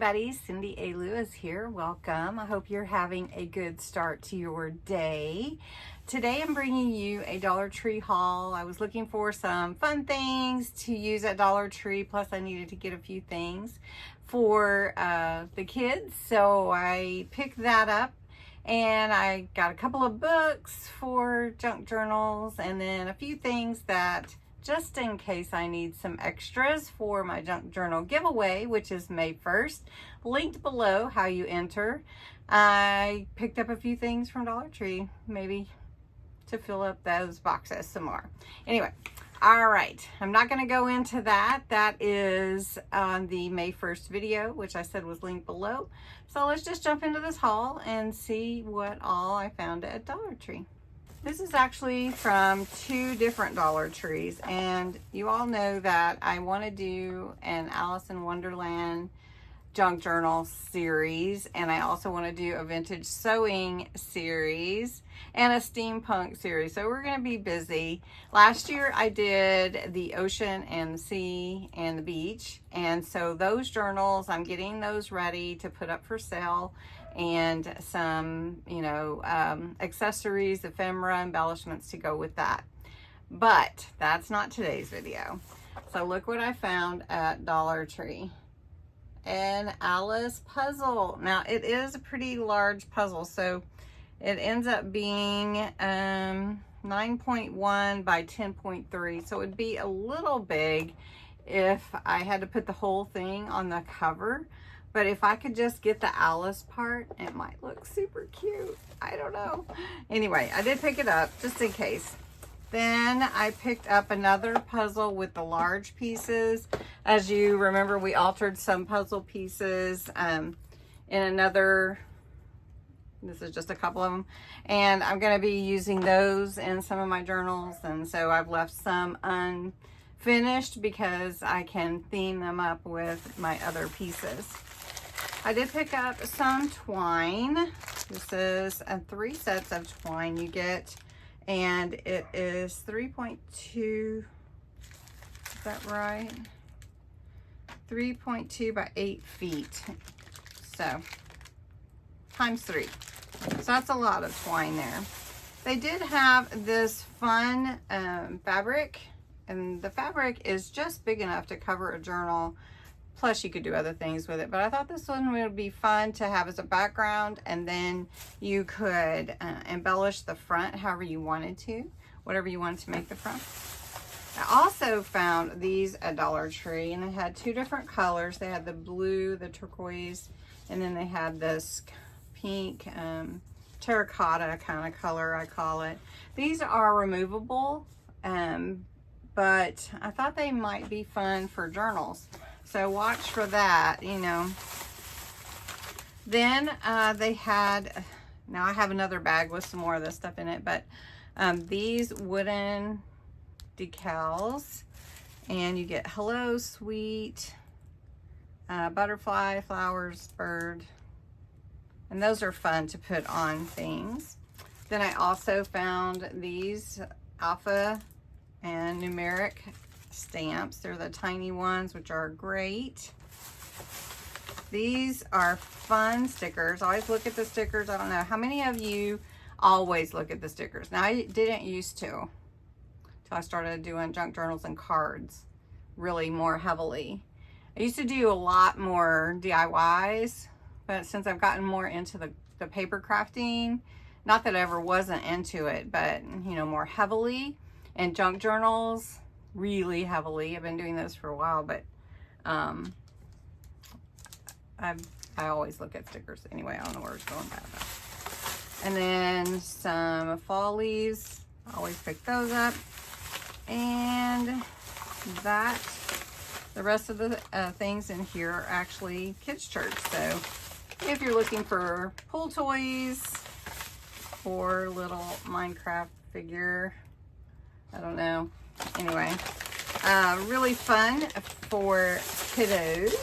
everybody, Cindy A. Lewis here. Welcome. I hope you're having a good start to your day. Today I'm bringing you a Dollar Tree haul. I was looking for some fun things to use at Dollar Tree, plus I needed to get a few things for the kids, so I picked that up. And I got a couple of books for junk journals and then a few things that just in case I need some extras for my junk journal giveaway, which is May 1st. Linked below how you enter. I picked up a few things from Dollar Tree, maybe to fill up those boxes some more. Anyway, all right, I'm not going to go into that. That is on the May 1st video, which I said was linked below. So let's just jump into this haul and see what all I found at Dollar Tree. This is actually from two different Dollar Trees, and you all know that I want to do an Alice in Wonderland junk journal series, and I also want to do a vintage sewing series and a steampunk series, so we're going to be busy. Last year I did the ocean and the sea and the beach, and so those journals, I'm getting those ready to put up for sale, and some, accessories, ephemera, embellishments to go with that. But that's not today's video. So look what I found at Dollar Tree. An Alice puzzle. Now it is a pretty large puzzle, so it ends up being 9.1 by 10.3, so it would be a little big if I had to put the whole thing on the cover. But if I could just get the Alice part, it might look super cute. I don't know. Anyway, I did pick it up just in case. Then I picked up another puzzle with the large pieces. As you remember, we altered some puzzle pieces in another, this is just a couple of them. And I'm going to be using those in some of my journals. And so I've left some unfinished because I can theme them up with my other pieces. I did pick up some twine. This is 3 sets of twine you get, and it is 3.2, is that right? 3.2 by 8 feet. So, times 3. So that's a lot of twine there. They did have this fun fabric, and the fabric is just big enough to cover a journal. Plus you could do other things with it, but I thought this one would be fun to have as a background, and then you could embellish the front however you wanted to, whatever you wanted to make the front. I also found these at Dollar Tree, and they had 2 different colors. They had the blue, the turquoise, and then they had this pink terracotta kind of color, I call it. These are removable, but I thought they might be fun for journals. So watch for that, Then they had, now I have another bag with some more of this stuff in it, but these wooden decals, and you get hello, sweet, butterfly, flowers, bird, and those are fun to put on things. Then I also found these alpha and numeric stamps. They're the tiny ones, which are great. These are fun stickers. I always look at the stickers. I don't know how many of you always look at the stickers. Now I didn't used to till I started doing junk journals and cards really more heavily. I used to do a lot more DIYs, but since I've gotten more into the paper crafting, not that I ever wasn't into it, but more heavily, and junk journals really heavily. I've been doing this for a while, but I always look at stickers anyway. I don't know where it's going bad though. And then some fall leaves. I always pick those up. And that, the rest of the things in here are actually kids' church. So if you're looking for pool toys or little Minecraft figure, I don't know. Anyway, really fun for kiddos.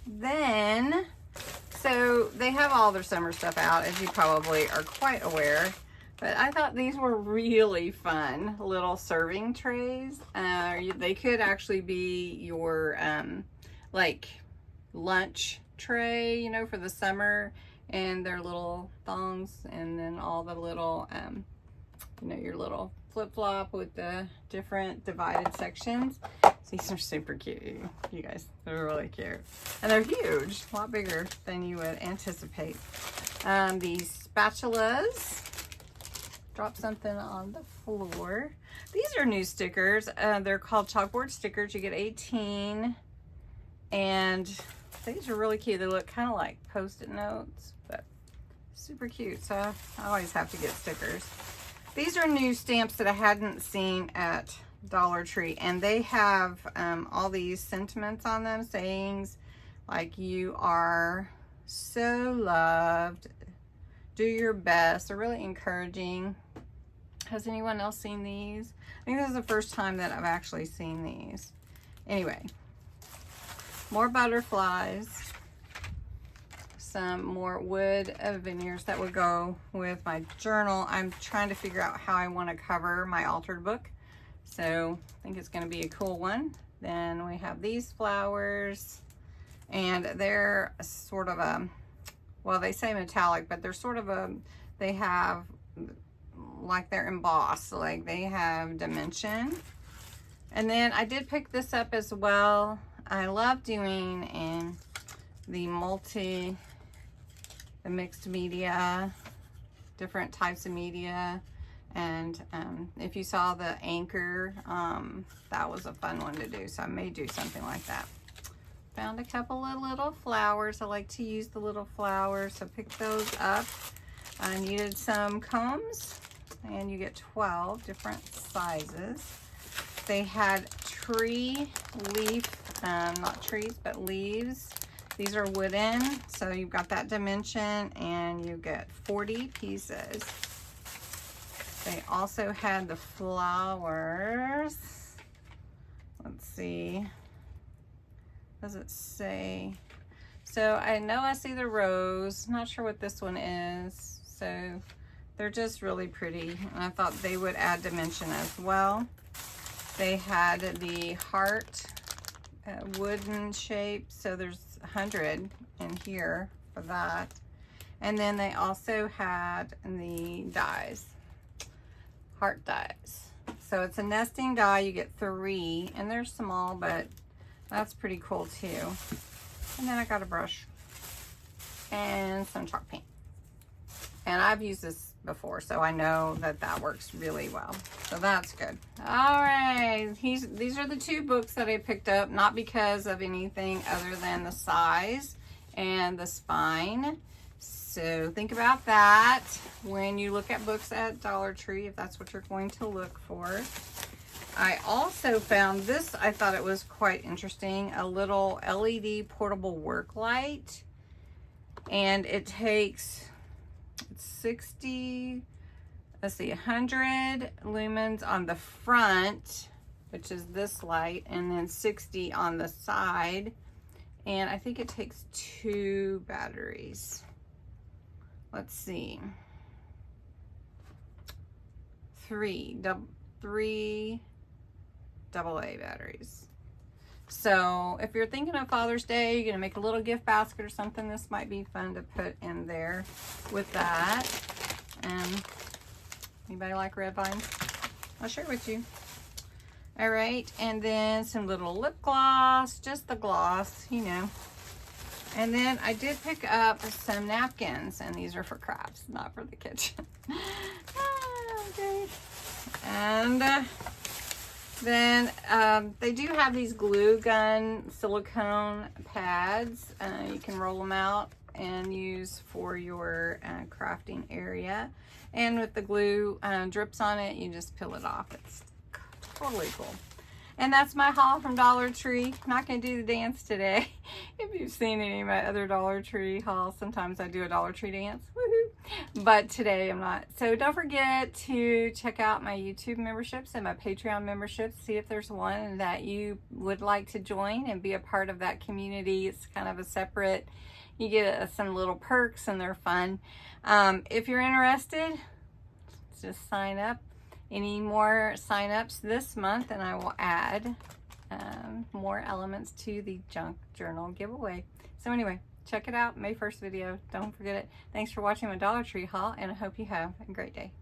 Then, so they have all their summer stuff out, as you probably are quite aware. But I thought these were really fun little serving trays. They could actually be your like lunch tray, you know, for the summer, and their little thongs, and then all the little, you know, your little flip-flop with the different divided sections. These are super cute, you guys. They're really cute. And they're huge, a lot bigger than you would anticipate. These spatulas. Drop something on the floor. These are new stickers. They're called chalkboard stickers. You get 18. And these are really cute. They look kind of like Post-it notes, but super cute. So I always have to get stickers. These are new stamps that I hadn't seen at Dollar Tree, and they have all these sentiments on them, sayings like "you are so loved," "do your best." They're really encouraging. Has anyone else seen these? I think this is the first time that I've actually seen these. Anyway, more butterflies, some more wood veneers that would go with my journal. I'm trying to figure out how I want to cover my altered book, so I think it's going to be a cool one. Then we have these flowers, and they're sort of a, well, they say metallic, but they're sort of a, they have, like, they're embossed, like they have dimension. And then I did pick this up as well. I love doing in the mixed media, different types of media. And if you saw the anchor, that was a fun one to do, so I may do something like that. Found a couple of little flowers. I like to use the little flowers, so pick those up. I needed some combs, and you get 12 different sizes. They had tree leaf, not trees, but leaves. These are wooden, so you've got that dimension, and you get 40 pieces. They also had the flowers. Let's see. Does it say? So I know I see the rose. Not sure what this one is. So they're just really pretty, and I thought they would add dimension as well. They had the heart wooden shape, so there's 100 in here for that. And then they also had the dies, heart dies. So it's a nesting die. You get 3, and they're small, but that's pretty cool too. And then I got a brush and some chalk paint. And I've used this before, so I know that that works really well. So that's good. All right, these are the 2 books that I picked up, not because of anything other than the size and the spine. So think about that when you look at books at Dollar Tree, if that's what you're going to look for. I also found this, I thought it was quite interesting, a little LED portable work light. And it takes 60, let's see, 100 lumens on the front, which is this light, and then 60 on the side. And I think it takes 2 batteries. Let's see, 3 AA batteries. So if you're thinking of Father's Day, you're gonna make a little gift basket or something, this might be fun to put in there with that. Anybody like red vines? I'll share with you. All right, and then some little lip gloss, just the gloss, you know. And then I did pick up some napkins, and these are for crafts, not for the kitchen. Okay. And then they do have these glue gun silicone pads. You can roll them out and use for your crafting area. And with the glue drips on it, you just peel it off. It's totally cool. And that's my haul from Dollar Tree. I'm not going to do the dance today. If you've seen any of my other Dollar Tree hauls, sometimes I do a Dollar Tree dance. Woohoo! But today I'm not. So don't forget to check out my YouTube memberships and my Patreon memberships. See if there's one that you would like to join and be a part of that community. It's kind of a separate, you get some little perks and they're fun. If you're interested, just sign up. Any more sign-ups this month and I will add more elements to the junk journal giveaway. So anyway, check it out. May 1st video. Don't forget it. Thanks for watching my Dollar Tree haul, and I hope you have a great day.